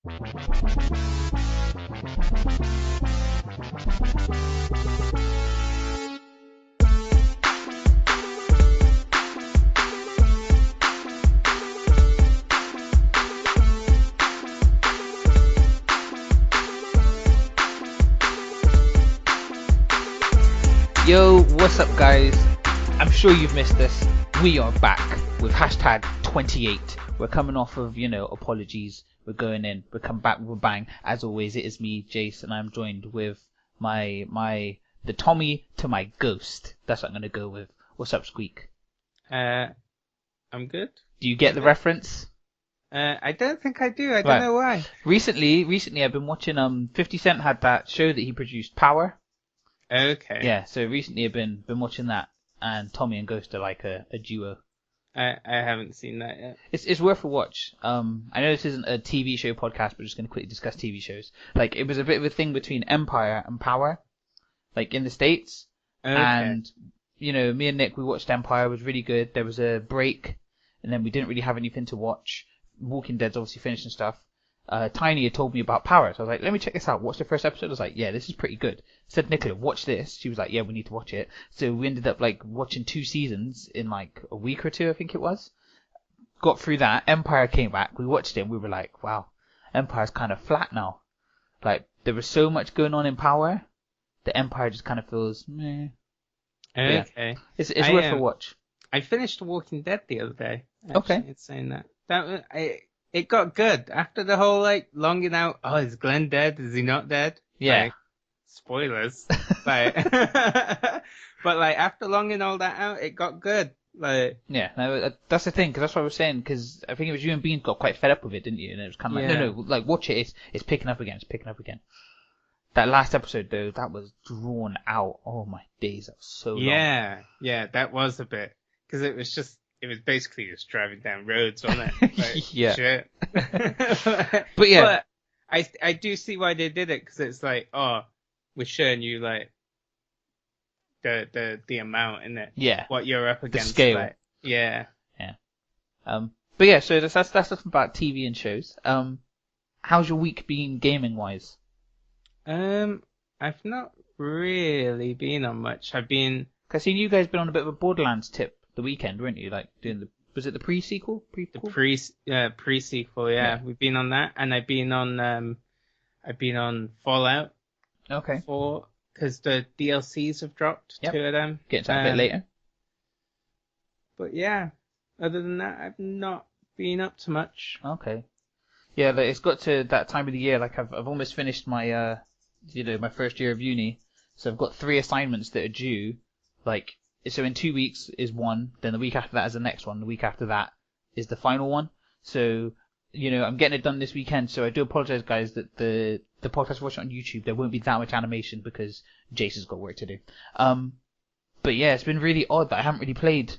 Yo, what's up guys? I'm sure you've missed this. We are back with hashtag 28. We're coming off of, apologies. We're going in. We're coming back with a bang. As always, it is me, Jace, and I'm joined with the Tommy to my ghost. That's what I'm going to go with. What's up, Squeak? I'm good. Do you get the reference? I don't think I do. I don't know why. Recently I've been watching, 50 Cent had that show that he produced, Power. Okay. Yeah, so recently I've been watching that, and Tommy and Ghost are like a duo. I haven't seen that yet. It's worth a watch. I know this isn't a TV show podcast, but we're just going to quickly discuss TV shows. Like, it was a bit of a thing between Empire and Power, like in the States. Okay. And, me and Nick, we watched Empire, it was really good. There was a break, and then we didn't really have anything to watch. Walking Dead's obviously finished and stuff. Tiny had told me about Power, so I was like, let me check this out. Watch the first episode. I was like, yeah, this is pretty good. I said, Nicola, watch this. She was like, yeah, we need to watch it. So we ended up like watching 2 seasons in like a week or 2, I think it was. Got through that. Empire came back. We watched it and we were like, wow, Empire's kind of flat now. Like, there was so much going on in Power, the Empire just kind of feels meh. Okay. Yeah. It's worth a watch. I finished Walking Dead the other day. Okay. It's saying that. It got good after the whole longing out. Oh, is Glenn dead? Is he not dead? Yeah. Spoilers. but after longing all that out, it got good. Yeah, no, that's the thing, because that's what I was saying, because I think it was you and Bean got quite fed up with it, didn't you? And it was kind of like, no, like, watch it, it's picking up again, That last episode, though, that was drawn out. Oh my days, that was so long. Yeah, that was a bit, because it was basically just driving down roads, wasn't it? Yeah. Shit. But yeah. But I do see why they did it, because it's like, oh, we're showing you the amount in it. Yeah. What you're up against. The scale. Yeah. But yeah, so that's stuff about TV and shows. How's your week been gaming wise? I've not really been on much. I've been. Cause I seen you guys been on a bit of a Borderlands tip the weekend, weren't you? Like doing was it the pre-sequel? The pre-sequel, yeah. We've been on that, and I've been on Fallout. Okay. Because the DLCs have dropped, 2 of them. Get into that a bit later. But yeah, other than that, I've not been up to much. Okay. Yeah, like, it's got to that time of the year. Like I've almost finished my my first year of uni, so I've got 3 assignments that are due. Like, so in 2 weeks is one, then the week after that is the next one, the week after that is the final one. So, I'm getting it done this weekend, so I do apologize, guys, that the podcast watch on YouTube, there won't be that much animation because Jason's got work to do. But yeah, it's been really odd that I haven't really played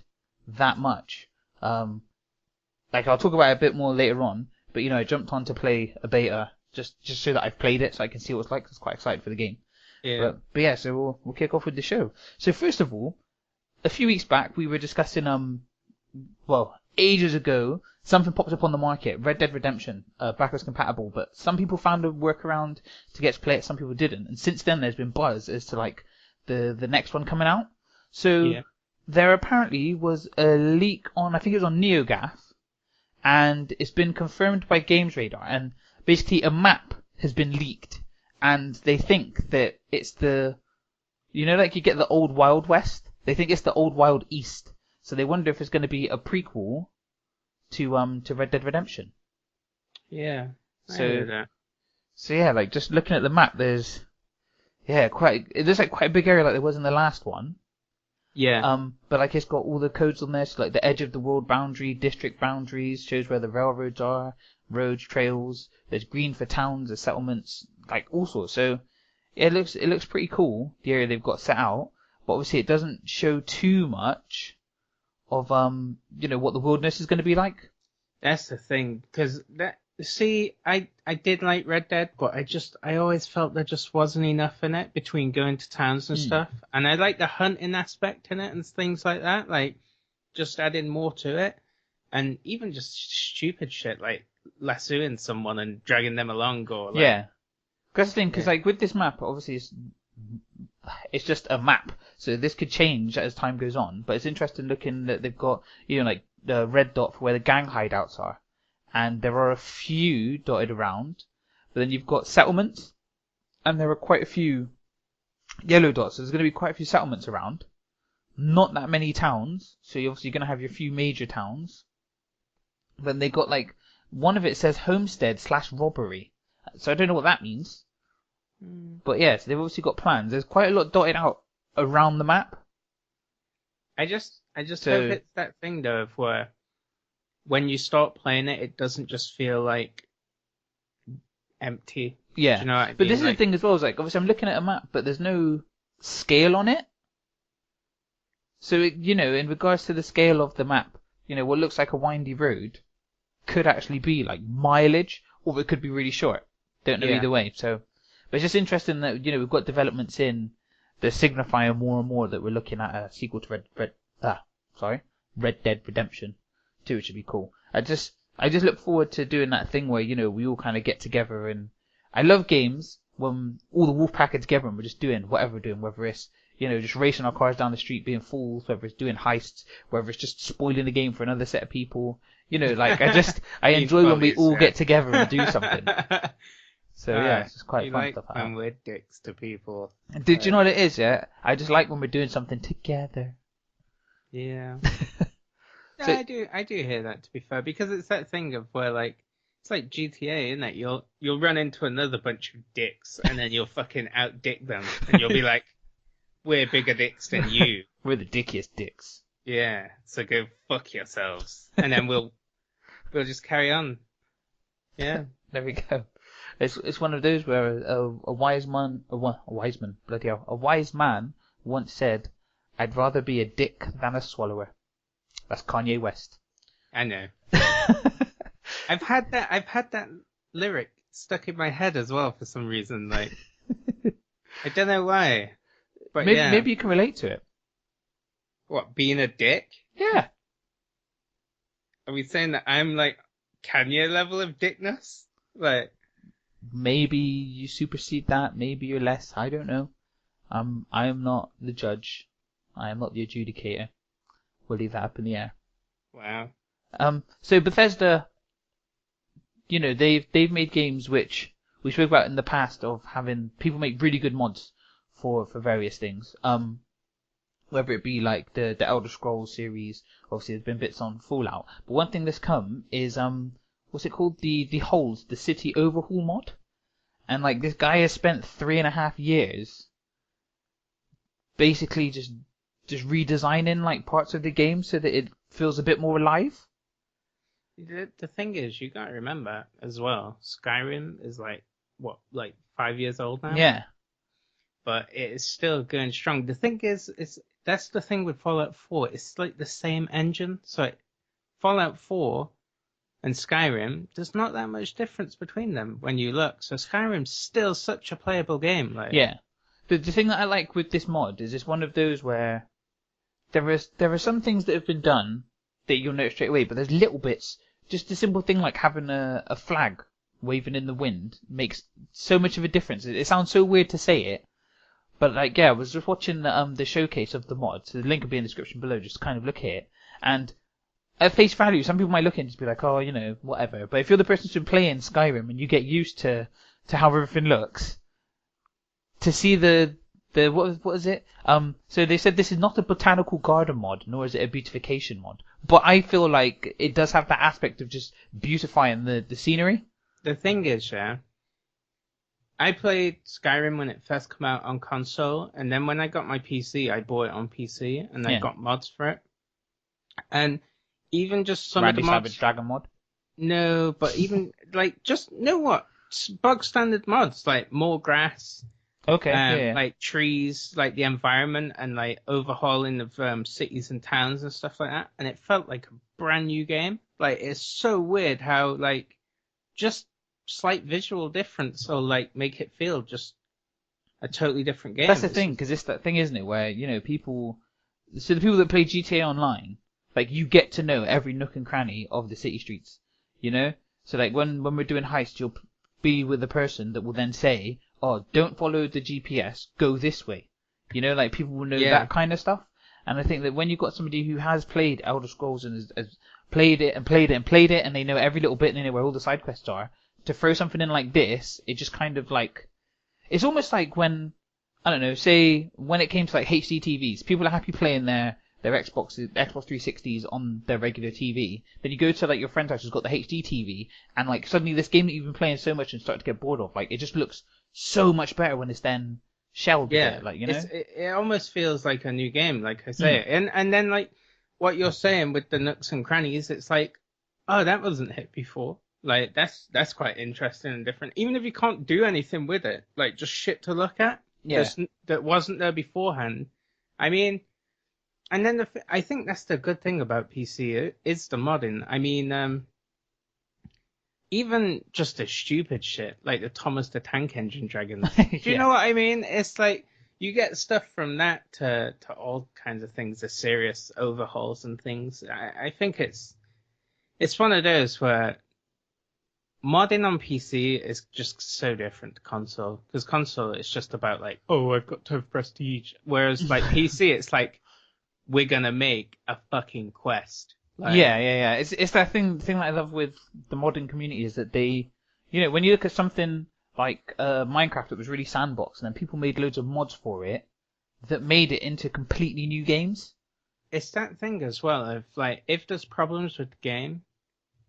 that much. Like, I'll talk about it a bit more later on, but I jumped on to play a beta just so that I've played it, so I can see what it's like. I was quite excited for the game. Yeah. But yeah, so we'll kick off with the show. So first of all, a few weeks back we were discussing ages ago, something popped up on the market, Red Dead Redemption, backwards compatible, but some people found a workaround to get to play it, some people didn't. And since then there's been buzz as to like the next one coming out. So there apparently was a leak on, I think it was on NeoGAF, and it's been confirmed by Games Radar, and basically a map has been leaked, and they think that it's like you get the old Wild West, they think it's the old Wild East, so they wonder if it's going to be a prequel to Red Dead Redemption. Yeah, I so heard that. So yeah, like just looking at the map, there's quite a big area like there was in the last one. Yeah. But like it's got all the codes on there, so like the edge of the world boundary, district boundaries, shows where the railroads are, roads, trails. There's green for towns, the settlements, like all sorts. So yeah, it looks pretty cool, the area they've got set out. But obviously it doesn't show too much of what the wilderness is going to be like. That's the thing, because I did like Red Dead, but I always felt there just wasn't enough in it between going to towns and stuff. And I like the hunting aspect in it and things like that, like just adding more to it. And even just stupid shit, like lassoing someone and dragging them along, or like, Yeah. That's the thing, because yeah. like with this map, obviously it's just a map, so this could change as time goes on. But it's interesting looking that they've got, like the red dot for where the gang hideouts are, and there are a few dotted around. But then you've got settlements, and there are quite a few yellow dots. So there's going to be quite a few settlements around. Not that many towns, so you're obviously going to have your few major towns. Then they got like one of it says homestead/robbery, so I don't know what that means. But yes, they've obviously got plans. There's quite a lot dotted out around the map. I just So- hope it's that thing though, of where when you start playing it, it doesn't just feel like empty. Yeah, Do you know what I but mean? this is the Like, thing as well. Is like obviously I'm looking at a map, but there's no scale on it. So in regards to the scale of the map, what looks like a windy road could actually be like mileage, or it could be really short. Don't know Yeah. either way. So, but it's just interesting that we've got developments in that signify more and more that we're looking at a sequel to Red Dead Redemption 2, which would be cool. I just look forward to doing that thing where we all kind of get together, and I love games when all the wolf pack are together and we're just doing whatever we're doing, whether it's just racing our cars down the street being fools, whether it's doing heists, whether it's just spoiling the game for another set of people. Like I enjoy when we all get together and do something. So yeah, it's just quite you fun like stuff like when that. we're dicks to people. Did you know what it is? Yeah, I just like when we're doing something together. Yeah. So- Yeah, I do hear that, to be fair, because it's that thing of where like it's like GTA, isn't it? You'll run into another bunch of dicks and then you'll fucking out dick them and you'll be like, we're bigger dicks than you. We're the dickiest dicks. Yeah, so go fuck yourselves. And then we'll just carry on. Yeah. There we go. It's one of those where a wise man, bloody hell, a wise man once said, "I'd rather be a dick than a swallower." That's Kanye West. I know. I've had that lyric stuck in my head as well for some reason. Like, I don't know why, but Maybe you can relate to it. What, being a dick? Yeah. Are we saying that I'm like Kanye level of dickness? Like, Maybe you supersede that. Maybe you're less. I don't know. I am not the judge. I am not the adjudicator. We'll leave that up in the air. wow. So Bethesda, they've made games which we spoke about in the past of having people make really good mods for various things. Whether it be like the Elder Scrolls series, obviously there's been bits on Fallout. But one thing that's come is what's it called? The Holes, the City Overhaul mod. And like this guy has spent 3.5 years basically just redesigning like parts of the game so that it feels a bit more alive. The thing is, you gotta remember as well, Skyrim is like 5 years old now? Yeah. But it is still going strong. The thing is, that's the thing with Fallout 4. It's like the same engine. So Fallout 4 and Skyrim, there's not that much difference between them when you look. So Skyrim's still such a playable game. Like, Yeah. The thing that I like with this mod is it's one of those where there are some things that have been done that you'll notice straight away, but there's little bits. Just a simple thing like having a flag waving in the wind makes so much of a difference. It sounds so weird to say it, but like I was just watching the showcase of the mod. So the link will be in the description below. Just kind of look at it, and at face value, some people might look at it and just be like, oh, whatever. But if you're the person who's been playing Skyrim and you get used to how everything looks, to see the what is it? So they said this is not a botanical garden mod, nor is it a beautification mod. But I feel like it does have that aspect of just beautifying the scenery. the thing is, yeah, I played Skyrim when it first came out on console, and then when I got my PC, I bought it on PC, and I Yeah. got mods for it. And even just some Randy of the mods, Savage Dragon mod. no, but even like just bug standard mods like more grass, Okay. Yeah. like trees, like the environment, and like overhauling of cities and towns and stuff like that. And it felt like a brand new game. Like, it's so weird how like just slight visual difference will like make it feel just a totally different game. That's the thing, because it's that thing, isn't it, where people. So the people that play GTA Online, like you get to know every nook and cranny of the city streets, So like when we're doing heists, you'll be with the person that will then say, "Oh, don't follow the GPS. Go this way." You know, like people will know Yeah. that kind of stuff. And I think that when you've got somebody who has played Elder Scrolls and has played it and played it and played it, and they know every little bit and they know where all the side quests are, to throw something in like this, it just kind of like, it's almost like when, I don't know, say when it came to like HD TVs, people are happy playing their Xbox 360s on their regular TV. Then you go to like your friend's house who's got the HD TV, and like suddenly this game that you've been playing so much and start to get bored of, like it just looks so much better when it's then shelled a bit, like, you know? It almost feels like a new game, like I say. And then like what you're saying with the nooks and crannies, it's like, oh, that wasn't hit before. Like that's quite interesting and different. Even if you can't do anything with it, like just shit to look at. Yeah. That wasn't there beforehand. I mean, and then I think that's the good thing about PC is the modding. I mean, even just the stupid shit like the Thomas the Tank Engine dragons. Do you know what I mean? It's like you get stuff from that to all kinds of things, the serious overhauls and things. I think it's one of those where modding on PC is just so different to console, because console it's just about like, oh, I've got to have prestige, whereas like PC it's like, we're gonna make a fucking quest. Like, yeah. It's that thing that I love with the modding community is that they, you know, when you look at something like Minecraft that was really sandbox, and then people made loads of mods for it that made it into completely new games. It's that thing as well of like, if there's problems with the game,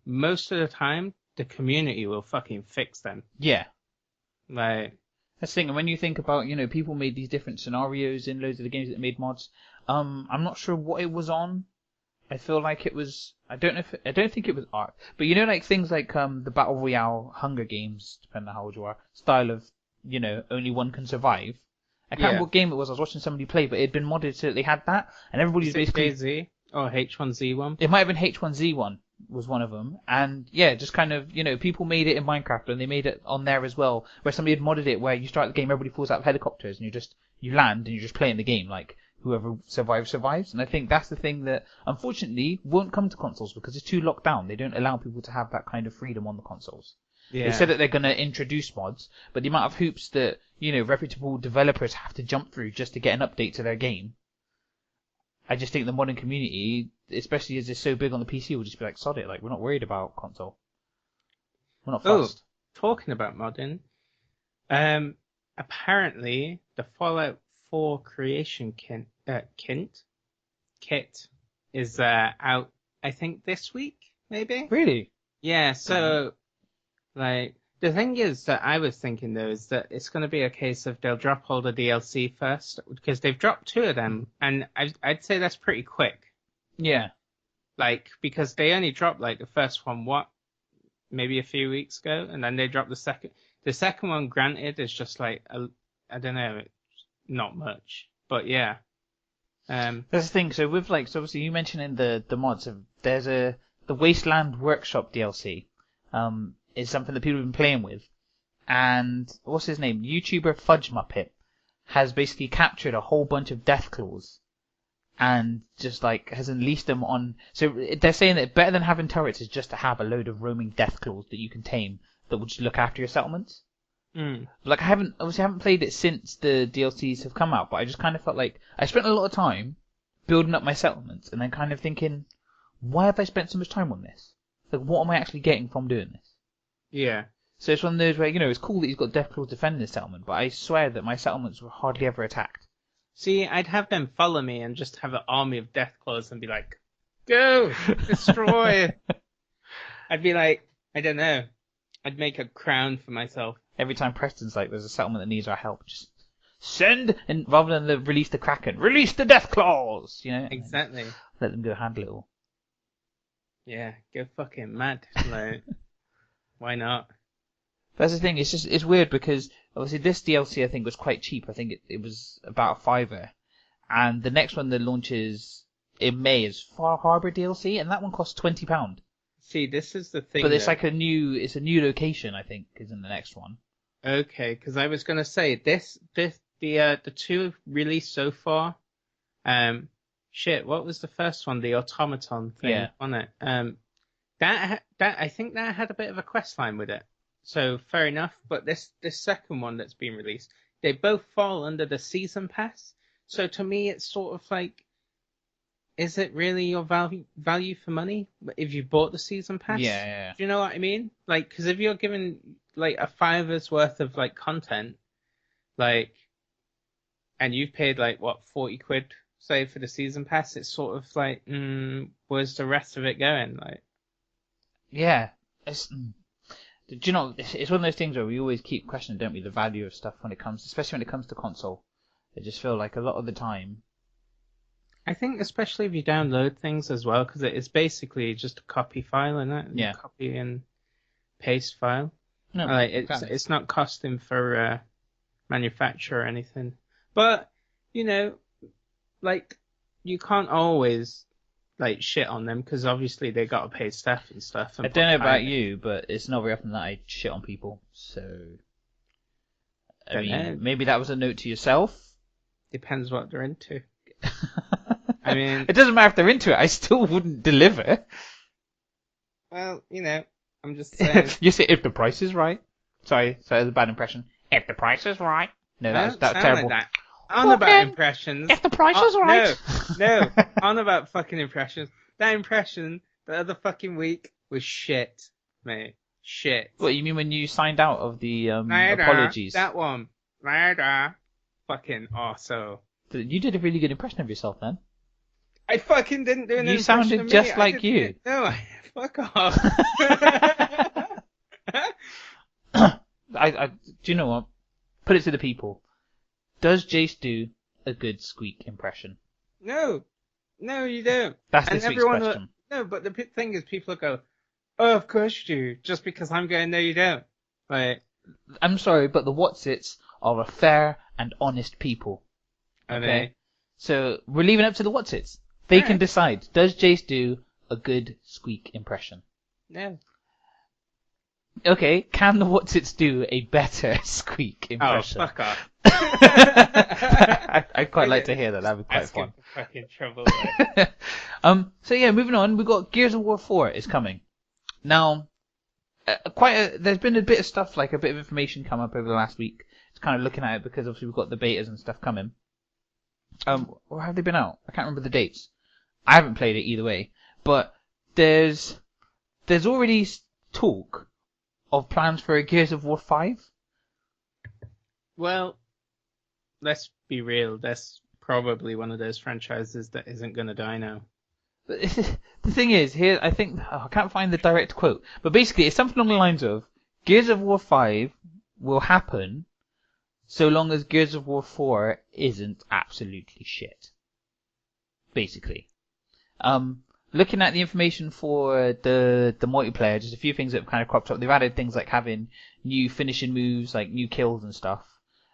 most of the time the community will fucking fix them. Yeah. Like, that's the thing, and when you think about, you know, people made these different scenarios in loads of the games that made mods. I'm not sure what it was on. I feel like it was, I don't think it was Ark, but you know, like things like the Battle Royale, Hunger Games, depending on how old you are, style of, you know, only one can survive. I can't remember what game it was. I was watching somebody play, but it had been modded so that they had that, and everybody was basically DayZ or H1Z1. It might have been H1Z1 was one of them, and yeah, just kind of, you know, people made it in Minecraft and they made it on there as well, where somebody had modded it where you start the game, everybody falls out of helicopters, and you land and you're just playing the game, like whoever survives. And I think that's the thing that unfortunately won't come to consoles because it's too locked down. They don't allow people to have that kind of freedom on the consoles. Yeah. They said that they're going to introduce mods, but the amount of hoops that, you know, reputable developers have to jump through just to get an update to their game, I just think the modding community, especially as it's so big on the PC, will just be like, sod it, like, we're not worried about console. We're not fussed. Talking about modding, apparently the Fallout 4 creation kit is out, I think this week, maybe? Really? Yeah, so, like, the thing is that I was thinking, though, is that it's going to be a case of they'll drop all the DLC first, because they've dropped 2 of them, and I'd say that's pretty quick. Yeah. Like, because they only dropped, like, the first one, maybe a few weeks ago, and then they dropped the second. The second one, granted, is just, like, I don't know, not much. But, yeah. That's the thing, so with, like, so obviously you mentioned in the mods, there's the Wasteland Workshop DLC, is something that people have been playing with. And what's his name? YouTuber Fudge Muppet has basically captured a whole bunch of death claws and just like has unleashed them on. So they're saying that better than having turrets is just to have a load of roaming death claws that you can tame that will just look after your settlements. Like I haven't played it since the DLCs have come out, but I just kind of felt like I spent a lot of time building up my settlements and then kind of thinking, why have I spent so much time on this? Like, what am I actually getting from doing this? Yeah. So it's one of those where, you know, it's cool that he's got Deathclaws defending his settlement, but I swear that my settlements were hardly ever attacked. See, I'd have them follow me and just have an army of Deathclaws and be like, go! Destroy! I'd be like, I don't know. I'd make a crown for myself. Every time Preston's like, there's a settlement that needs our help, just send, and rather than release the Kraken, release the Deathclaws! You know? Exactly. Let them go handle it all. Yeah, go fucking mad. Like, why not? That's the thing, it's weird because obviously this DLC I think was quite cheap. I think it was about a $5. And the next one that launches in May is Far Harbor DLC, and that one costs £20. See, this is the thing. But it's like a new location, I think, is in the next one. Okay, because I was gonna say the 2 released so far. What was the first one? The automaton thing, Yeah. wasn't it? That I think that had a bit of a quest line with it, so fair enough. But this second one that's been released, they both fall under the season pass. So to me, it's sort of like, is it really your value for money if you bought the season pass? Yeah. Do you know what I mean? Like, because if you're given like a $5's worth of like content, like, and you've paid like what, 40 quid, say, for the season pass, it's sort of like, where's the rest of it going? Like, Yeah. Do you know, it's one of those things where we always keep questioning, don't we, the value of stuff especially when it comes to console. I just feel like a lot of the time. I think especially if you download things as well, because it's basically just a copy file, isn't it? Yeah. Copy and paste file. No, Like, exactly. it's not costing for manufacture or anything. But, you know, like, you can't always like shit on them, because obviously they got to pay staff and stuff. And I don't know about you, but it's not very often that I shit on people. So, I mean, maybe that was a note to yourself. Depends what they're into. I mean, it doesn't matter if they're into it. I still wouldn't deliver. Well, you know, I'm just saying. You say if the price is right. Sorry, that was a bad impression. If the price is right. No, that was terrible. Like that. On about impressions. If the price is right. No, on about fucking impressions. That impression the other fucking week was shit, mate. Shit. What, you mean when you signed out of the Later, apologies? that one. Later. Fucking awesome. You did a really good impression of yourself then. I fucking didn't do an You impression sounded of me. just like you. No, fuck off. Do you know what? Put it to the people. Does Jace do a good Squeak impression? No, you don't. That's this week's question. No, but the thing is, people go, "Oh, of course you do," just because I'm going, "No, you don't." Like, I'm sorry, but the Whatsits are a fair and honest people. Okay? So we're leaving it up to the Whatsits. They can decide. Does Jace do a good Squeak impression? No. Okay, can the Whatsits do a better Squeak impression? Oh, fuck off. I'd quite like to hear that. That'd be quite fun. Fucking trouble. So yeah, moving on. We've got Gears of War 4 is coming. Now, there's been a bit of stuff, like a bit of information come up over the last week. It's kind of looking at it because obviously we've got the betas and stuff coming. Or have they been out? I can't remember the dates. I haven't played it either way. But there's already talk of plans for a Gears of War 5. Well, let's be real. That's probably one of those franchises that isn't going to die now. But the thing is, here, I think, I can't find the direct quote, but basically it's something along the lines of, Gears of War 5 will happen so long as Gears of War 4 isn't absolutely shit. Basically. Looking at the information for the multiplayer, just a few things that have kind of cropped up. They've added things like having new finishing moves, like new kills and stuff.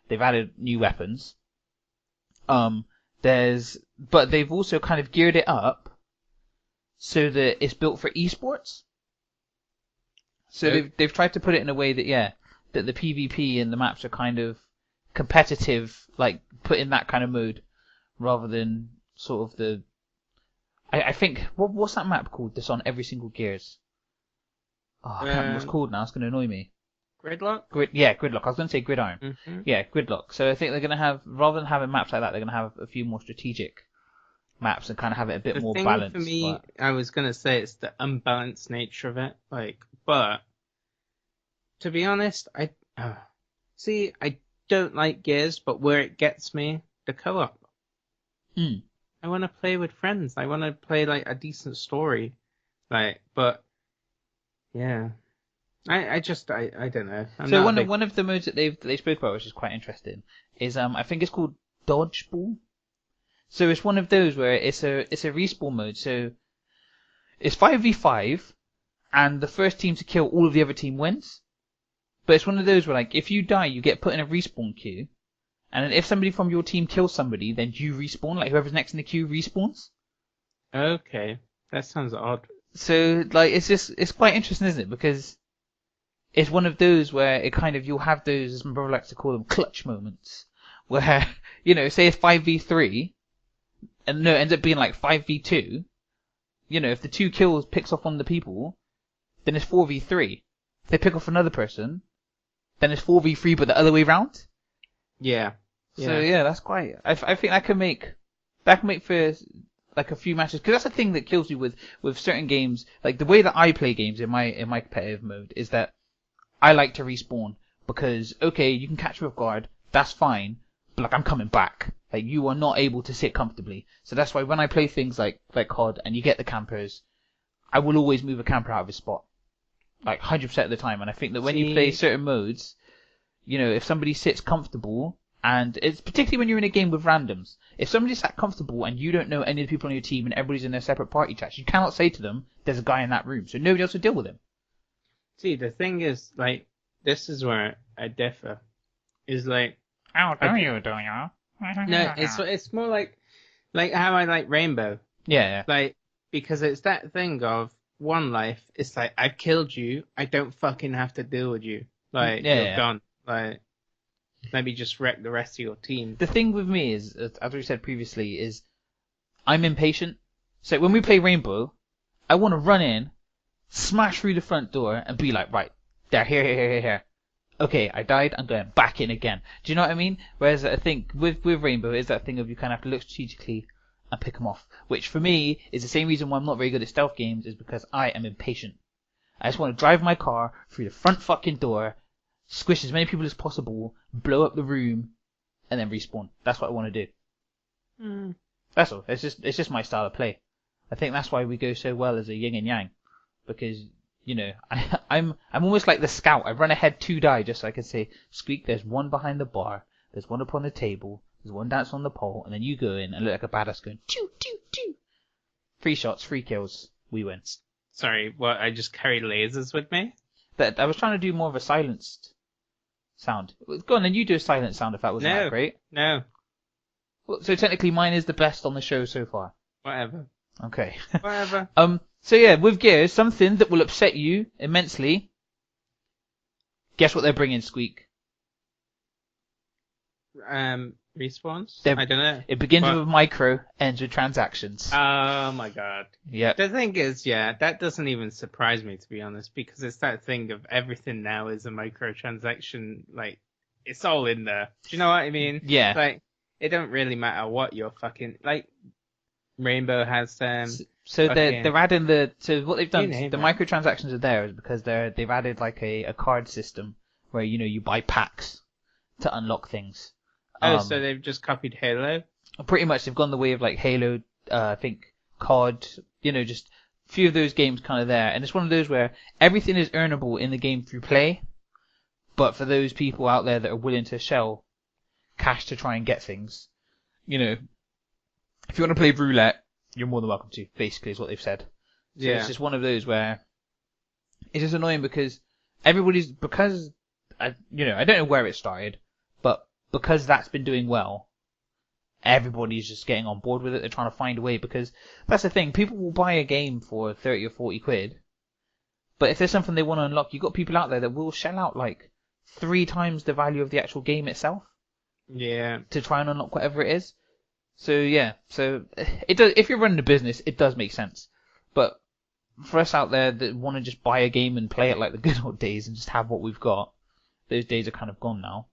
They've added new weapons. But they've also kind of geared it up so that it's built for esports. So they've tried to put it in a way that that the PvP and the maps are kind of competitive, like put in that kind of mode, rather than sort of the. I think what's that map called that's on every single Gears? Oh, I can't remember what it's called now. It's going to annoy me. Gridlock? Gridlock. I was going to say Gridiron. Mm-hmm. Yeah, Gridlock. So I think they're going to have, rather than having maps like that, they're going to have a few more strategic maps and kind of have it a bit more balanced. For me, I was going to say it's the unbalanced nature of it. But to be honest, I don't like Gears, but where it gets me, the co-op. I want to play with friends. I want to play like a decent story, but yeah, I don't know. So one of the modes that they spoke about, which is quite interesting, is I think it's called Dodgeball. So it's one of those where it's a respawn mode. So it's 5v5, and the first team to kill all of the other team wins. But it's one of those where, like, if you die, you get put in a respawn queue. And then if somebody from your team kills somebody, then you respawn. Like, whoever's next in the queue respawns. Okay. That sounds odd. So, like, it's quite interesting, isn't it? Because it's one of those where it kind of, you'll have those, as my brother likes to call them, clutch moments. Where, say it's 5v3, and no, it ends up being like 5v2. If the 2 kills picks off on the people, then it's 4v3. If they pick off another person, then it's 4v3, but the other way round. Yeah. So yeah, that's quite. I think that can make for like a few matches, because that's the thing that kills me with certain games. Like the way that I play games in my competitive mode is that I like to respawn, because okay, you can catch me off guard, that's fine, but like I'm coming back. Like you are not able to sit comfortably. So that's why when I play things like COD and you get the campers, I will always move a camper out of his spot, like 100% of the time. And I think that when you play certain modes, you know, if somebody sits comfortable, and it's particularly when you're in a game with randoms, if somebody sat comfortable and you don't know any of the people on your team and everybody's in their separate party chats, you cannot say to them, there's a guy in that room, so nobody else will deal with him. See, the thing is, like, this is where I differ. Is like, How do you? no, it's more like how I like Rainbow. Yeah. Like, because it's that thing of one life. It's like, I've killed you. I don't fucking have to deal with you. Like, you're done. Like, let me just wreck the rest of your team. The thing with me is, as we said previously, is I'm impatient. So when we play Rainbow, I want to run in, smash through the front door, and be like, right, there, here. Okay, I died, I'm going back in again. Do you know what I mean? Whereas I think with Rainbow is that thing of you kind of have to look strategically and pick them off. Which for me is the same reason why I'm not very good at stealth games, is because I am impatient. I just want to drive my car through the front fucking door, squish as many people as possible, blow up the room, and then respawn. That's what I want to do. That's all. It's just my style of play. I think that's why we go so well as a yin and yang, because you know I'm almost like the scout. I run ahead to die just so I can say, Squeak, there's one behind the bar, there's one upon the table, there's one dancing on the pole, and then you go in and look like a badass going choo choo choo. 3 shots, 3 kills, we win. Sorry, what? I just carry lasers with me? That I was trying to do more of a silenced sound. Go on, then you do a silent sound if that wasn't that great. No. Well, so technically mine is the best on the show so far. Whatever. Okay. Whatever. So yeah, with Gears, something that will upset you immensely. Guess what they're bringing, Squeak? Respawns? I don't know. It begins with micro, ends with transactions. Oh my god. Yeah. The thing is, that doesn't even surprise me, to be honest, because it's that thing of everything now is a microtransaction. Like, it's all in there. Do you know what I mean? Yeah. Like, it don't really matter what you're fucking, like, Rainbow has So they're adding what they've done, the it. microtransactions are there is because they've added like a card system where, you know, you buy packs to unlock things. So they've just copied Halo? Pretty much, they've gone the way of like Halo, I think COD, you know, just a few of those games kind of there. And it's one of those where everything is earnable in the game through play, but for those people out there that are willing to shell cash to try and get things, you know, if you want to play roulette, you're more than welcome to, basically, is what they've said. So it's just one of those where it's just annoying because I don't know where it started, but because that's been doing well, everybody's just getting on board with it. They're trying to find a way, because that's the thing. People will buy a game for 30 or 40 quid, but if there's something they want to unlock, you've got people out there that will shell out like 3 times the value of the actual game itself. Yeah. To try and unlock whatever it is. So it does. If you're running a business, it does make sense. But for us out there that want to just buy a game and play it like the good old days and just have what we've got, those days are kind of gone now.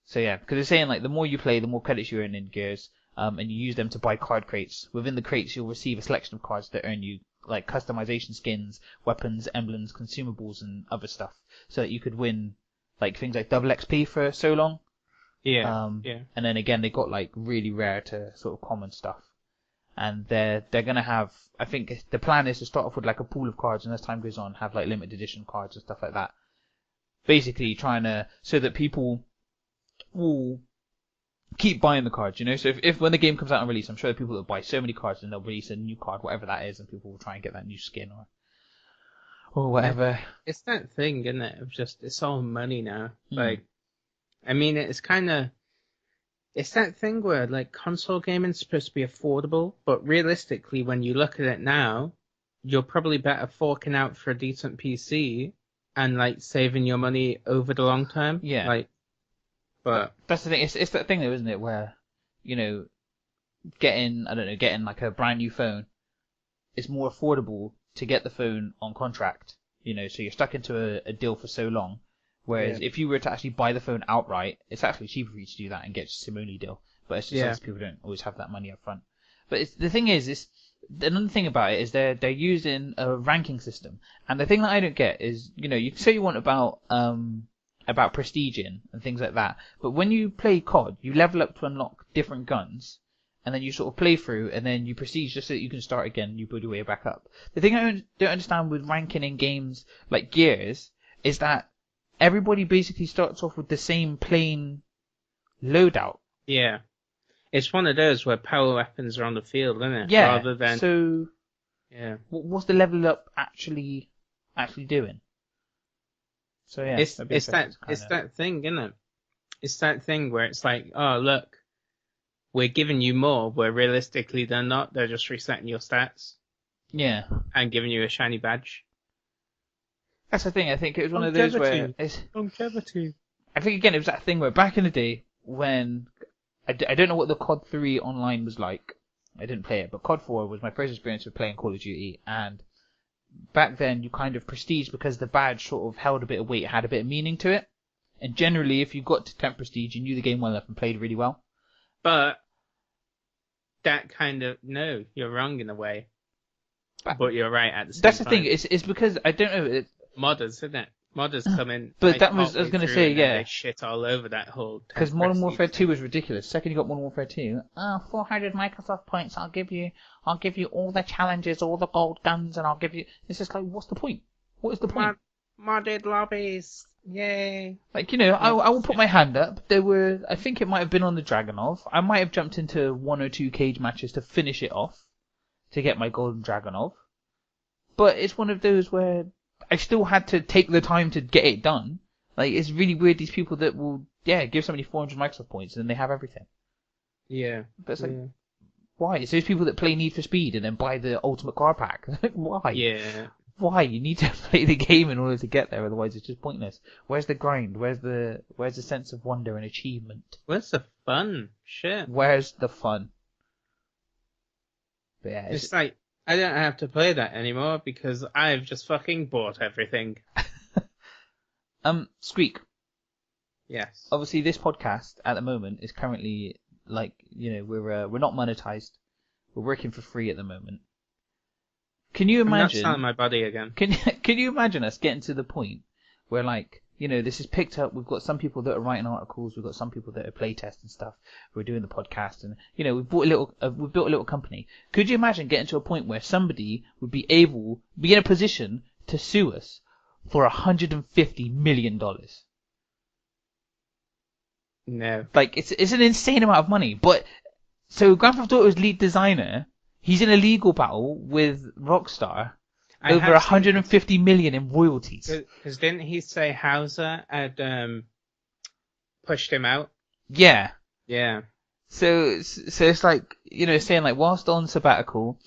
So yeah, because they're saying like the more you play, the more credits you earn in Gears, and you use them to buy card crates. Within the crates, you'll receive a selection of cards that earn you like customization skins, weapons, emblems, consumables, and other stuff, so that you could win like things like double XP for so long. Yeah. And then again, they got like really rare to sort of common stuff. And they're gonna have, I think the plan is to start off with like a pool of cards, and as time goes on, have like limited edition cards and stuff like that. Basically trying to, so that people will keep buying the cards, you know? So if when the game comes out on release, I'm sure there are people that buy so many cards and they'll release a new card, whatever that is, and people will try and get that new skin or whatever. It's that thing, isn't it? Of just, it's all money now. Like, I mean, it's that thing where, like, console gaming's supposed to be affordable, but realistically, when you look at it now, you're probably better forking out for a decent PC and, like, saving your money over the long term. Yeah. Like, but that's the thing. It's that thing though, isn't it? Where, you know, getting like a brand new phone is more affordable to get the phone on contract. So you're stuck into a deal for so long. Whereas if you were to actually buy the phone outright, it's actually cheaper for you to do that and get a SIM-only deal. But it's just obviously people don't always have that money up front. But the thing is, another thing about it is they're using a ranking system. And the thing that I don't get is, you can say you want about prestiging and things like that. But when you play COD, you level up to unlock different guns. And then you sort of play through, and then you prestige just so that you can start again and you build your way back up. The thing I don't understand with ranking in games like Gears is that everybody basically starts off with the same plain loadout. Yeah. It's one of those where power weapons are on the field, isn't it? Yeah. Rather than... So, yeah. What's the level up actually doing? So yeah, it's that thing, isn't it? It's that thing where it's like, oh look, we're giving you more, where realistically they're not. They're just resetting your stats. Yeah. And giving you a shiny badge. That's the thing. I think it was one of those where longevity. I think again it was that thing where back in the day when I don't know what the COD 3 online was like. I didn't play it, but COD 4 was my first experience with playing Call of Duty, and back then you kind of prestige because the badge sort of held a bit of weight, had a bit of meaning to it. And generally, if you got to 10th prestige, you knew the game well enough and played really well. But that kind of you're wrong in a way. But you're right at the same time. That's the thing. It's because I don't know. Modders, isn't it? Modders come in. But that was I was going to say they shit all over that whole. Because Modern Warfare 2 was ridiculous. Second, you got Modern Warfare 2. 400 Microsoft points. I'll give you all the challenges, all the gold guns, and I'll give you. It's just like, what's the point? What is the point? Modded lobbies. Yay. Like, I will put my hand up. There were, I think it might have been on the Dragonov. I might have jumped into 1 or 2 cage matches to finish it off, to get my golden Dragonov. But it's one of those where I still had to take the time to get it done. Like, it's really weird, these people that will, give somebody 400 Microsoft points and they have everything. Yeah. But it's like, why? It's those people that play Need for Speed and then buy the Ultimate Car Pack. Like, why? Yeah. Why? You need to play the game in order to get there, otherwise it's just pointless. Where's the grind? Where's the sense of wonder and achievement? Where's the fun? Shit. Where's the fun? But yeah, it's like, I don't have to play that anymore because I've just fucking bought everything. Squeak. Yes. Obviously, this podcast at the moment is currently we're not monetized. We're working for free at the moment. Can you imagine? I'm not selling my body again. Can you imagine us getting to the point where this is picked up? We've got some people that are writing articles. We've got some people that are playtesting stuff. We're doing the podcast, and we've built a little company. Could you imagine getting to a point where somebody would be in a position to sue us for $150 million? No. Like, it's an insane amount of money. But so Grand Theft Auto's lead designer, he's in a legal battle with Rockstar over $150 million in royalties. Because didn't he say Hauser had pushed him out? Yeah. Yeah. So it's like, saying like, whilst on sabbatical,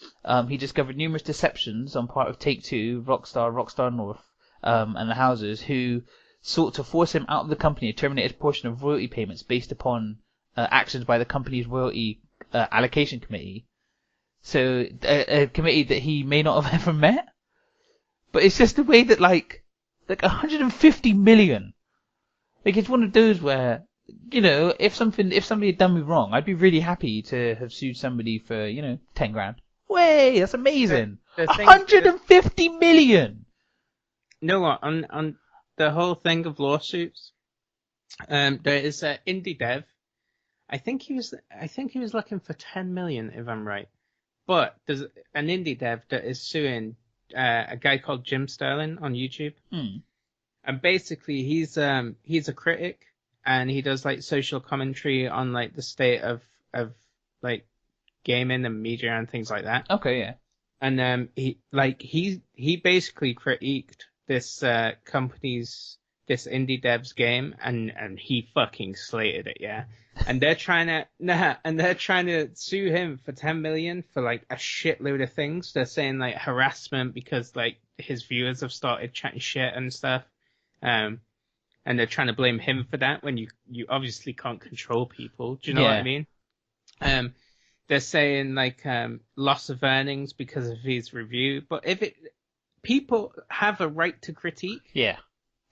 he discovered numerous deceptions on part of Take-Two, Rockstar North, and the Hausers, who sought to force him out of the company and terminate a portion of royalty payments based upon actions by the company's royalty allocation committee. So a committee that he may not have ever met. But it's just the way that like 150 million. Like, it's one of those where, if somebody had done me wrong, I'd be really happy to have sued somebody for, 10 grand. Way, that's amazing. 150 million. You know what? On the whole thing of lawsuits, there is an indie dev. I think he was looking for 10 million, if I'm right. But there's an indie dev that is suing a guy called Jim Sterling on YouTube. And basically he's a critic, and he does like social commentary on like the state of like gaming and media and things like that. Okay, yeah. And he basically critiqued this company's, this indie dev's game, and he fucking slated it, yeah. And they're trying to sue him for 10 million for like a shitload of things. They're saying like harassment because like his viewers have started chatting shit and stuff. And they're trying to blame him for that when you obviously can't control people. Do you know what I mean? They're saying like loss of earnings because of his review. But people have a right to critique. Yeah.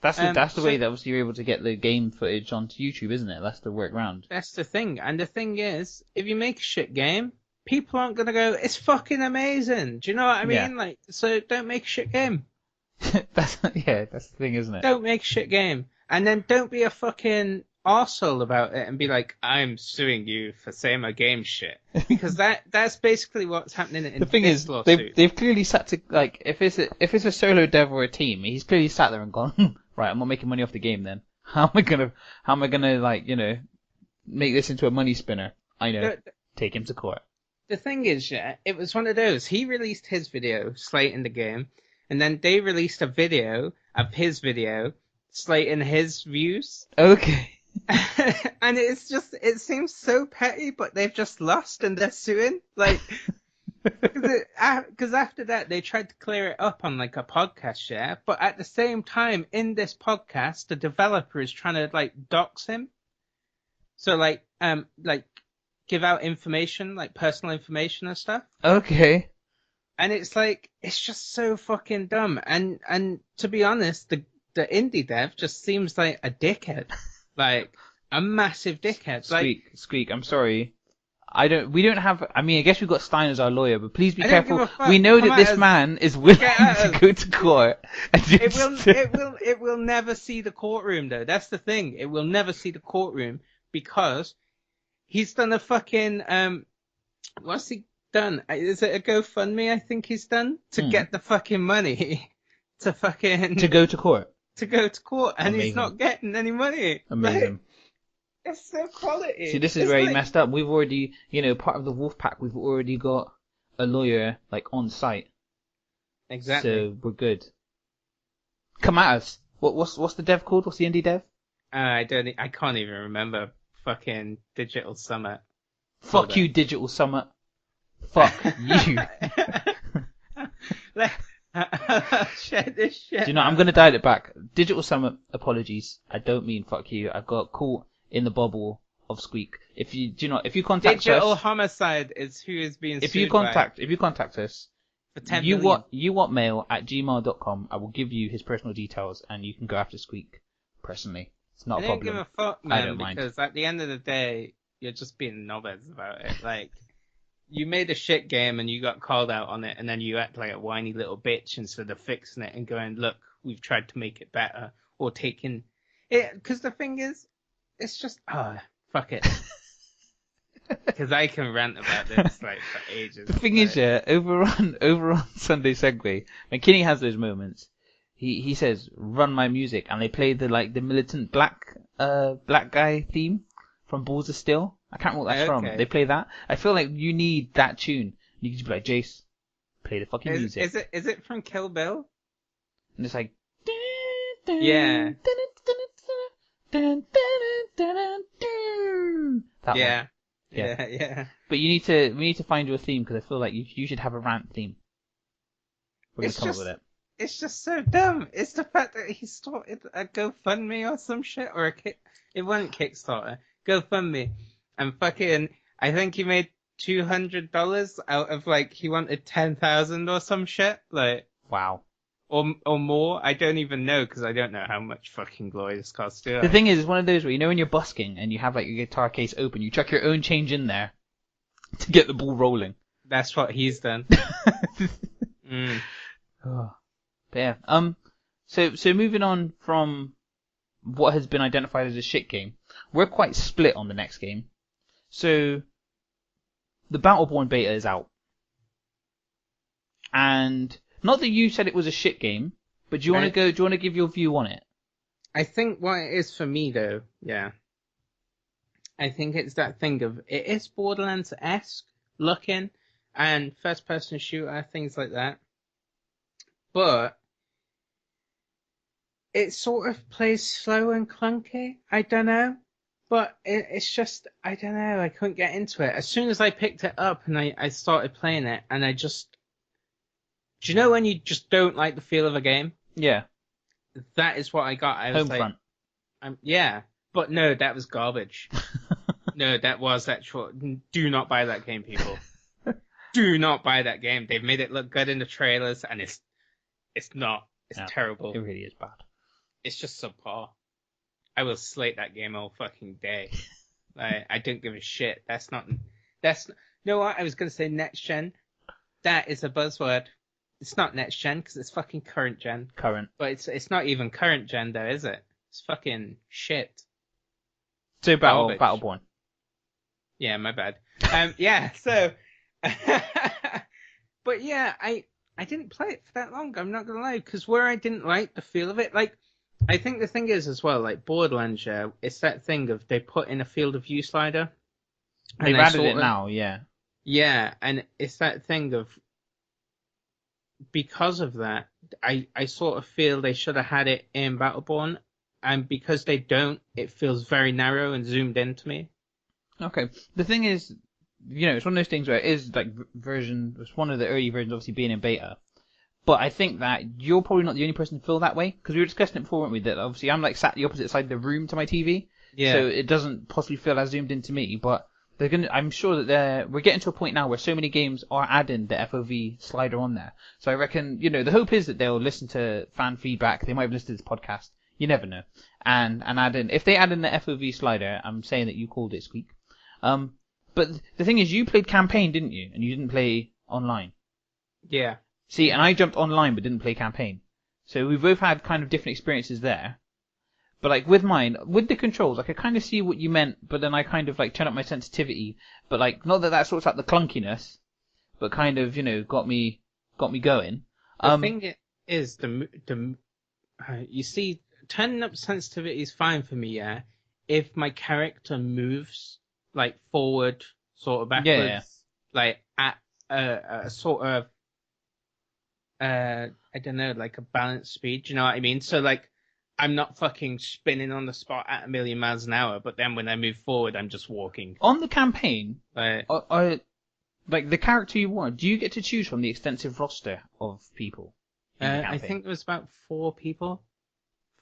That's the way that obviously you're able to get the game footage onto YouTube, isn't it? That's the workaround. That's the thing. And the thing is, if you make a shit game, people aren't going to go, it's fucking amazing. Do you know what I mean? Yeah. Like, so don't make a shit game. That's the thing, isn't it? Don't make a shit game. And then don't be a fucking arsehole about it and be like, I'm suing you for saying my game shit. Because that's basically what's happening in The thing this is, lawsuit. they've clearly sat to, like, if it's a solo dev or a team, he's clearly sat there and gone, right, I'm not making money off the game then. How am I gonna like, make this into a money spinner? I know. Take him to court. The thing is, yeah, it was one of those. He released his video slating the game, and then they released a video of his video slating his views. Okay. And it seems so petty, but they've just lost and they're suing. Like, because after that, they tried to clear it up on like a podcast share, but at the same time, in this podcast, the developer is trying to like dox him. So like give out information, like personal information and stuff. Okay. And it's like, it's just so fucking dumb. And to be honest, the indie dev just seems like a dickhead. Like, a massive dickhead. Squeak, I'm sorry. I guess we've got Stein as our lawyer, but please be I don't careful. give a fuck. We know that this Come man is willing to go to court. And It will never see the courtroom though. That's the thing. It will never see the courtroom because he's done a fucking, what's he done? Is it a GoFundMe I think he's done? To get the fucking money to fucking... To go to court. To go to court, and Amazing. He's not getting any money. Amazing. Like, it's so quality. See, this is where he messed up. We've already, part of the wolf pack, we've already got a lawyer, like, on site. Exactly. So, we're good. Come at us. What's the dev called? What's the indie dev? I can't even remember. Fucking Digital Summit. Fuck you, Digital Summit. Fuck you. Share this shit. Do you know, I'm going to dial it back. Digital Summit, apologies. I don't mean fuck you. I got caught in the bubble of Squeak. If you contact Digital us... homicide is who is being sued If you contact us, for 10 million. uwattmail@gmail.com, I will give you his personal details and you can go after Squeak personally. It's not a problem. I don't give a fuck, man, I don't mind. because at the end of the day, you're just being knobheads about it. Like, you made a shit game and you got called out on it, and then you act like a whiny little bitch instead of fixing it and going, look, we've tried to make it better, or taking it. Because the thing is, it's just, fuck it. Because I can rant about this like for ages. The thing is, yeah, over on Sunday Segway, when Kinney has those moments, he says, "Run my music," and they play the militant black guy theme from Balls of Steel. I can't remember what that's from. They play that. I feel like you need that tune. You can just be like, Jace, play the fucking music. Is it from Kill Bill? And it's like, yeah. That yeah. one. Yeah. But we need to find you a theme because I feel like you should have a rant theme. We're gonna come up with it. It's just so dumb. It's the fact that he started a GoFundMe or some shit, or it wasn't Kickstarter, GoFundMe, and fucking, I think he made $200 out of like he wanted 10,000 or some shit, like wow, or more. I don't even know because I don't know how much fucking glory this costs. The thing is, it's one of those where when you're busking and you have like your guitar case open, you chuck your own change in there to get the ball rolling. That's what he's done. Oh. But yeah, so moving on from what has been identified as a shit game, we're quite split on the next game. So the Battleborn Beta is out, and not that you said it was a shit game, but do you want to give your view on it? I think what it is for me though, yeah, I think it's that thing of it is Borderlands-esque looking and first-person shooter, things like that, but it sort of plays slow and clunky. I don't know. But it's just, I don't know, I couldn't get into it. As soon as I picked it up and I started playing it, and I just... Do you know when you just don't like the feel of a game? Yeah. That is what I got. I was Homefront. Yeah. But no, that was garbage. No, that was actual... Do not buy that game, people. Do not buy that game. They've made it look good in the trailers, and It's not. It's Yeah, terrible. it really is bad. It's just subpar. I will slate that game all fucking day. Like, I don't give a shit. No, what? I was going to say next gen. That is a buzzword. It's not next gen because it's fucking current gen. Current. But it's not even current gen though, is it? It's fucking shit. So Garbage. Battleborn. Yeah, my bad. Yeah, so... But yeah, I didn't play it for that long, I'm not going to lie, because where I didn't like the feel of it, like, I think the thing is as well, like, Borderlands, yeah, it's that thing of they put in a field of view slider. They've added it now, yeah. Yeah, and it's that thing of, because of that, I sort of feel they should have had it in Battleborn, and because they don't, it feels very narrow and zoomed in to me. Okay. The thing is, it's one of those things where it is like it's one of the early versions obviously being in beta. But I think that you're probably not the only person to feel that way, because we were discussing it before, weren't we? That obviously I'm like sat the opposite side of the room to my TV, so it doesn't possibly feel as zoomed into me. But I'm sure that we're getting to a point now where so many games are adding the FOV slider on there. So I reckon, the hope is that they'll listen to fan feedback. They might have listened to this podcast. You never know. And add in, if they add in the FOV slider, I'm saying that you called it, Squeak. But the thing is, you played campaign, didn't you? And you didn't play online. Yeah. See, and I jumped online but didn't play campaign. So we both had kind of different experiences there. But like with mine, with the controls, like I kind of see what you meant, but then I kind of like turn up my sensitivity. But like, not that sorts out the clunkiness, but kind of, got me going. The thing is, you see, turning up sensitivity is fine for me, yeah, if my character moves like forward, sort of backwards, like at a sort of I don't know, like a balanced speed. Do you know what I mean? So like, I'm not fucking spinning on the spot at 1,000,000 miles an hour, but then when I move forward, I'm just walking. On the campaign, Like, like the character you want, do you get to choose from the extensive roster of people? I think it was about 4 people,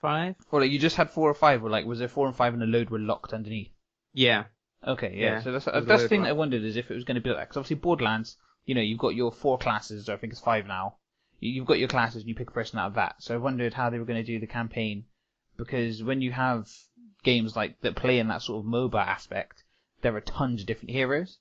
5. Or like you just had 4 or 5, or like was there 4 and 5 and the load were locked underneath? Yeah. Okay, yeah. Yeah, So that's there's the a load thing that I locked. wondered is if it was going to be like that. Because obviously Borderlands, you've got your 4 classes, or I think it's 5 now. You've got your classes and you pick a person out of that. So I wondered how they were going to do the campaign, because when you have games like that play in that sort of MOBA aspect, there are tons of different heroes.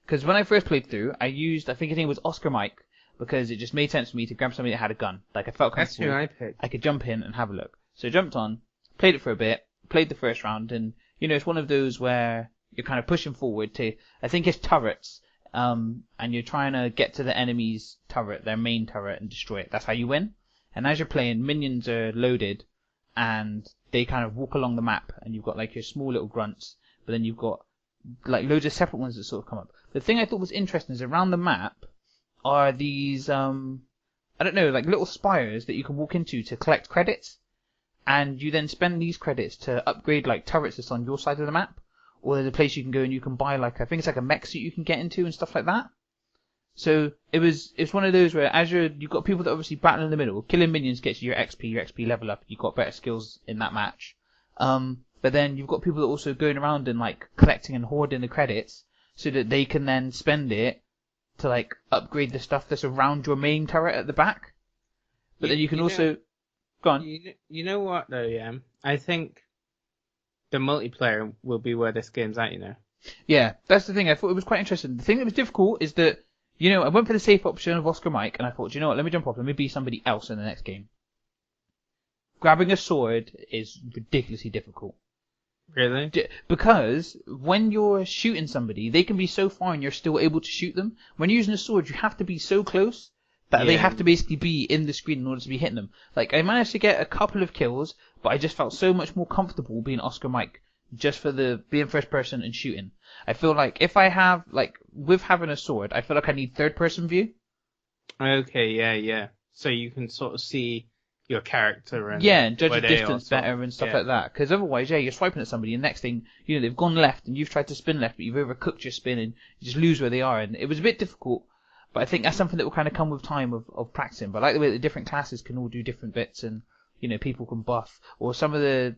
Because when I first played through, I think his name was Oscar Mike, because it just made sense for me to grab somebody that had a gun. Like I felt That's comfortable. who I picked. I could jump in and have a look. So I jumped on, played it for a bit, played the first round, and it's one of those where you're kind of pushing forward to, I think it's turrets, and you're trying to get to the enemy's turret, their main turret, and destroy it. That's how you win. And as you're playing, minions are loaded, and they kind of walk along the map, and you've got like your small little grunts, but then you've got like loads of separate ones that sort of come up. The thing I thought was interesting is around the map are these, I don't know, like little spires that you can walk into to collect credits, and you then spend these credits to upgrade like turrets that's on your side of the map, or there's a place you can go and you can buy like, I think it's like a mech suit you can get into and stuff like that. So it's one of those where as you've got people that obviously battle in the middle, killing minions gets you your XP level up, you've got better skills in that match. But then you've got people that are also going around and like collecting and hoarding the credits so that they can then spend it to like upgrade the stuff that's around your main turret at the back. But then you can also go on. You know what though, yeah? I think the multiplayer will be where this game's at, Yeah, that's the thing. I thought it was quite interesting. The thing that was difficult is that, I went for the safe option of Oscar Mike, and I thought, what, let me jump off, let me be somebody else in the next game. Grabbing a sword is ridiculously difficult. Really? Because when you're shooting somebody, they can be so far and you're still able to shoot them. When you're using a sword, you have to be so close that they have to basically be in the screen in order to be hitting them. Like, I managed to get a couple of kills, but I just felt so much more comfortable being Oscar Mike, just for being first person and shooting. I feel like if I have, like, with having a sword, I feel like I need third person view. Okay, yeah. So you can sort of see your character and judge the distance better and stuff like that. Because otherwise, you're swiping at somebody, and next thing, they've gone left, and you've tried to spin left, but you've overcooked your spin, and you just lose where they are. And it was a bit difficult, but I think that's something that will kind of come with time of practicing. But I like the way that the different classes can all do different bits, and people can buff, or some of the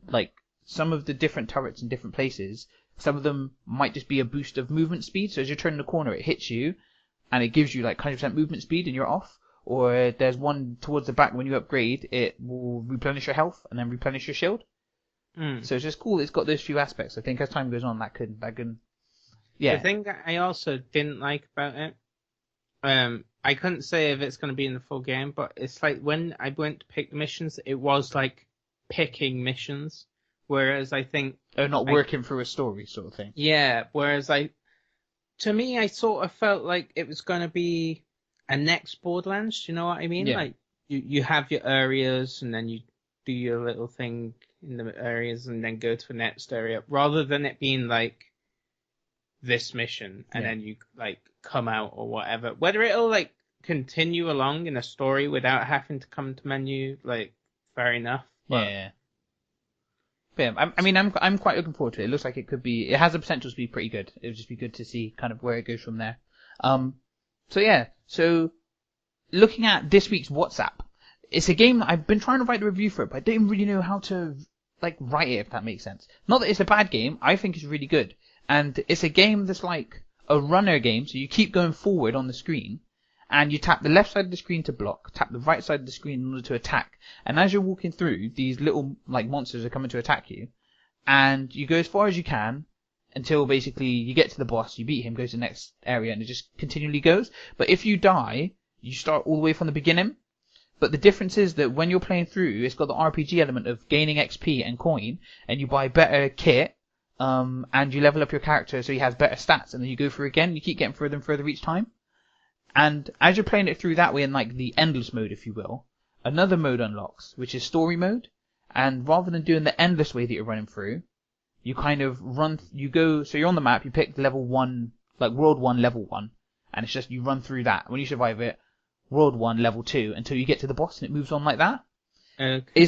different turrets in different places. Some of them might just be a boost of movement speed. So as you're turning the corner, it hits you, and it gives you like 100% movement speed, and you're off. or there's one towards the back when you upgrade, it will replenish your health and then replenish your shield. So it's just cool. It's got those few aspects. I think as time goes on, that can, yeah. The thing that I also didn't like about it, I couldn't say if it's going to be in the full game, but it's like when I went to pick the missions, it was like picking missions, whereas I think not working through a story sort of thing. Yeah, whereas to me, I sort of felt like it was going to be a next Borderlands. Do you know what I mean? Yeah. Like you have your areas, and then you do your little thing in the areas, and then go to the next area, rather than it being like this mission, and then you like come out or whatever. Whether it'll like continue along in a story without having to come to menu, like fair enough. But Yeah. But yeah, I mean, I'm quite looking forward to it. It looks like it could be. It has the potential to be pretty good. It would just be good to see kind of where it goes from there. So yeah. So looking at this week's WhatsApp, it's a game that I've been trying to write a review for it, but I don't really know how to like write it, if that makes sense. Not that it's a bad game. I think it's really good, and it's a game that's like a runner game. So you keep going forward on the screen, and you tap the left side of the screen to block, tap the right side of the screen in order to attack. And as you're walking through, these little like monsters are coming to attack you, and you go as far as you can until basically you get to the boss, you beat him, go to the next area, and it just continually goes. But if you die, you start all the way from the beginning. But the difference is that when you're playing through, it's got the RPG element of gaining XP and coin, and you buy better kit, and you level up your character so he has better stats, and then you go through again, you keep getting further and further each time. And as you're playing it through that way in like the endless mode, if you will, another mode unlocks, which is story mode. And rather than doing the endless way that you're running through, you kind of so you're on the map, you pick level 1, like world 1, level 1, and it's just you run through that. When you survive it, world 1, level 2, until you get to the boss, and it moves on like that. Okay.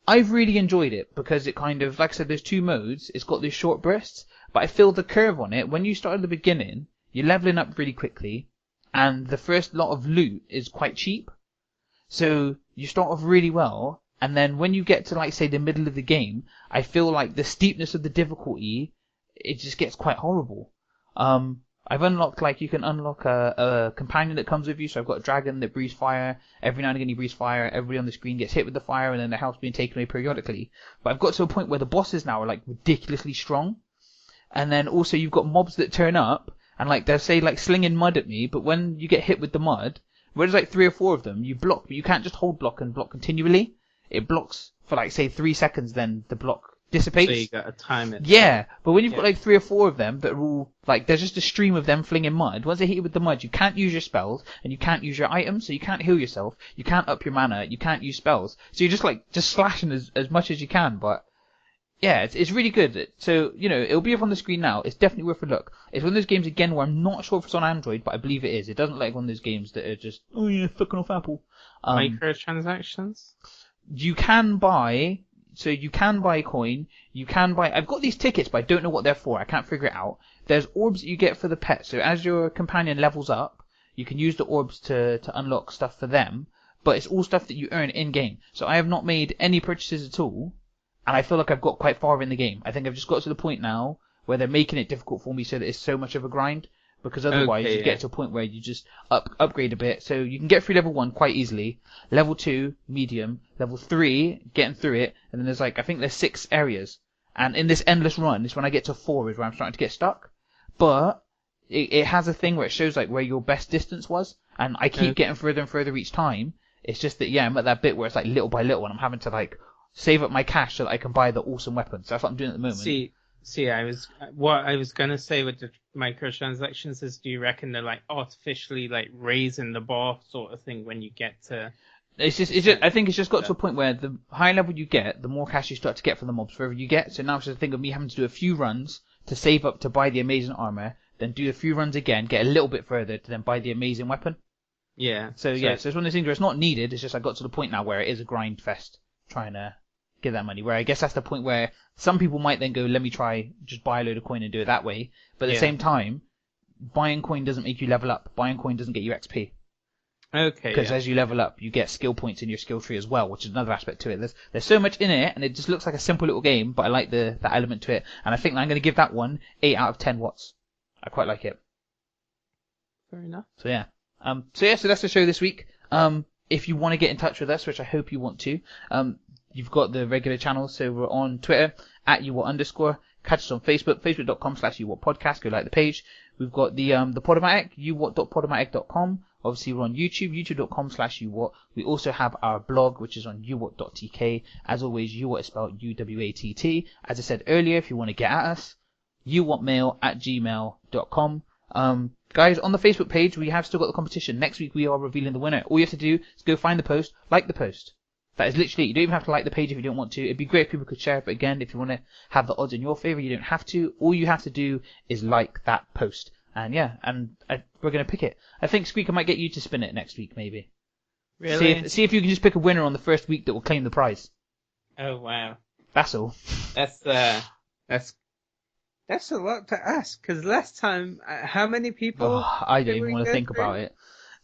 I've really enjoyed it because it kind of, like I said, there's two modes. It's got these short bursts, but I feel the curve on it. When you start at the beginning, you're leveling up really quickly, and the first lot of loot is quite cheap. So you start off really well, and then when you get to, like, say, the middle of the game, I feel like the steepness of the difficulty, it just gets quite horrible. I've unlocked, like, you can unlock a companion that comes with you, so I've got a dragon that breathes fire. Every now and again he breathes fire, everybody on the screen gets hit with the fire, and then their health's being taken away periodically. But I've got to a point where the bosses now are, like, ridiculously strong. And then also you've got mobs that turn up, and like they'll say like slinging mud at me, but when you get hit with the mud, where there's like 3 or 4 of them, you block, but you can't just hold block and block continually. It blocks for like say 3 seconds, then the block dissipates. So you got to time it. Yeah, but when you've got like 3 or 4 of them that are all like, there's just a stream of them flinging mud. Once they hit you with the mud, you can't use your spells, and you can't use your items, so you can't heal yourself, you can't up your mana, you can't use spells. So you're just slashing as much as you can, but yeah, it's really good. So, you know, it'll be up on the screen now. It's definitely worth a look. It's one of those games, again, where I'm not sure if it's on Android, but I believe it is. It doesn't look like one of those games that are just, oh yeah, fucking off Apple. Microtransactions? You can buy coin, I've got these tickets, but I don't know what they're for. I can't figure it out. There's orbs that you get for the pet. So as your companion levels up, you can use the orbs to unlock stuff for them, but it's all stuff that you earn in-game. So I have not made any purchases at all, and I feel like I've got quite far in the game. I think I've just got to the point now where they're making it difficult for me so that it's so much of a grind, because otherwise you get to a point where you just upgrade a bit. So you can get through level 1 quite easily, level 2, medium, level 3, getting through it, and then there's like, I think there's 6 areas. And in this endless run, is when I get to 4 is where I'm starting to get stuck. But it has a thing where it shows like where your best distance was, and I keep getting further and further each time. It's just that, yeah, I'm at that bit where it's like little by little, and I'm having to like save up my cash so that I can buy the awesome weapons. So that's what I'm doing at the moment. What I was gonna say with the microtransactions is, do you reckon they're like artificially like raising the bar sort of thing when you get to? I think it's just got to a point where the higher level you get, the more cash you start to get from the mobs further you get. So now it's just a thing of me having to do a few runs to save up to buy the amazing armor, then do a few runs again, get a little bit further to then buy the amazing weapon. Yeah. So it's one of those things where it's not needed. It's just I got to the point now where it is a grind fest trying to get that money. Where I guess that's the point where some people might then go, let me try just buy a load of coin and do it that way. But at the same time, buying coin doesn't make you level up. Buying coin doesn't get you XP. Okay. Because as you level up, you get skill points in your skill tree as well, which is another aspect to it. There's so much in it, and it just looks like a simple little game, but I like that element to it. And I think I'm going to give that one 8 out of 10 watts. I quite like it. Fair enough. So yeah. So that's the show this week. If you want to get in touch with us, which I hope you want to, you've got the regular channels. So we're on Twitter at @uwatt_. Catch us on Facebook, facebook.com/uwattpodcast. Go like the page. We've got the Podomatic, uwatt.podomatic.com. Obviously, we're on YouTube, youtube.com/uwatt. We also have our blog, which is on uwatt.tk. As always, uwatt is spelled UWatt. As I said earlier, if you want to get at us, uwattmail@gmail.com. Guys, on the Facebook page, we have still got the competition. Next week, we are revealing the winner. All you have to do is go find the post, like the post. That is literally it. You don't even have to like the page if you don't want to. It'd be great if people could share it, but again, if you want to have the odds in your favour, you don't have to. All you have to do is like that post. And yeah, we're going to pick it. I think, Squeak, I might get you to spin it next week, maybe. Really? See if you can just pick a winner on the first week that will claim the prize. Oh, wow. That's all. That's a lot to ask, because last time, how many people? Oh, I don't even want to think about it.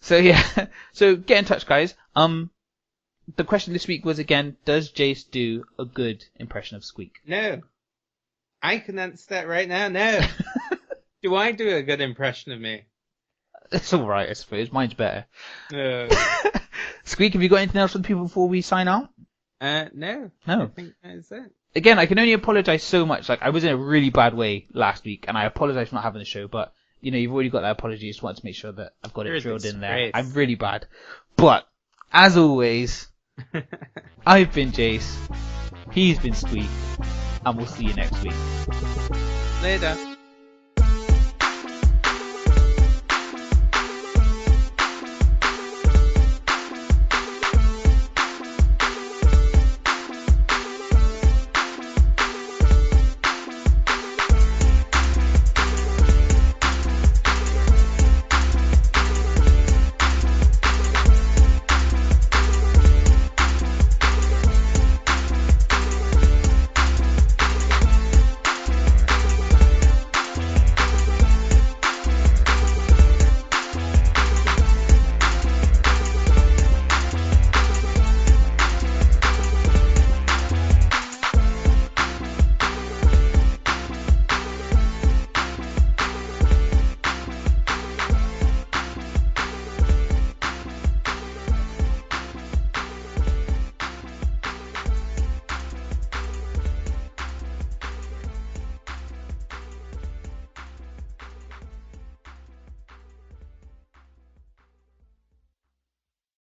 So yeah, so get in touch, guys. The question this week was again, does Jace do a good impression of Squeak? No. I can answer that right now. No. Do I do a good impression of me? It's alright, I suppose. Mine's better. No. Squeak, have you got anything else for the people before we sign out? No. No. I think that's it. Again, I can only apologise so much. Like, I was in a really bad way last week, and I apologise for not having the show, but, you know, you've already got that apology. Just wanted to make sure that I've got it drilled in there. I'm really bad. But, as always, I've been Jace, he's been Squeak, and we'll see you next week. Later.